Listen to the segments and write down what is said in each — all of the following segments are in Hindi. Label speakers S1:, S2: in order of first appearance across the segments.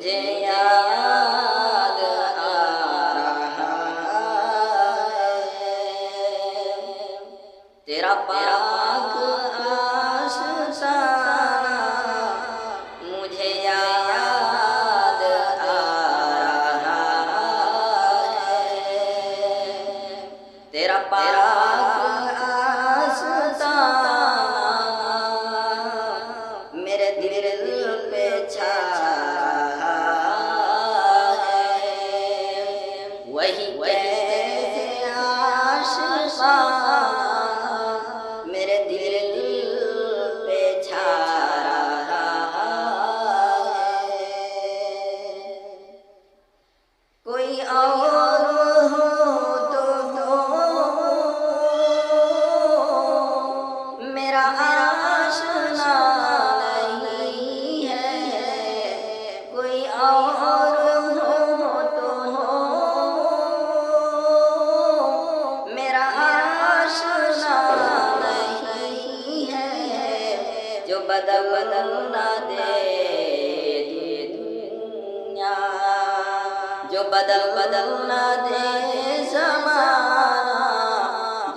S1: मुझे याद आ रहा है तेरा पाक आशिकाना, मुझे याद आ रहा है तेरा पाक आशिकाना, मेरे दिल पे छा वही कैसे आशिकाना मेरे दिल पे छा रहा है। कोई और हो तो मेरा आशना नहीं है, कोई और हो तो मेरा आशना नहीं है, जो बदल ना दे दुनिया, जो बदल ना दे ज़माना,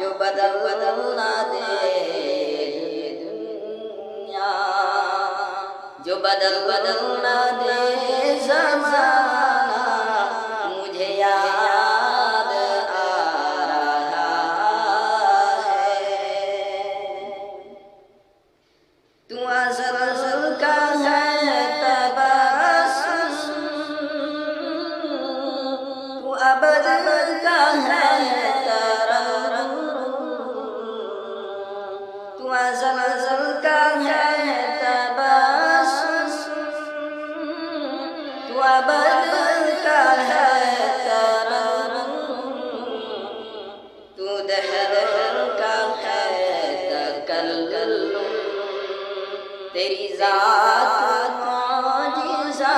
S1: जो बदल ना दे दुनिया, जो बदल ना दे ज़माना, मुझे याद आ रहा है। तू अज़ल का है तबस्सुम, तू अबद का है तरन्नुम, तू अज़ल का है तबस्सुम, तू अबद का है तरन्नुम, तू दहर का है तकल्लुम, तेरी ज़ात मौजिज़ा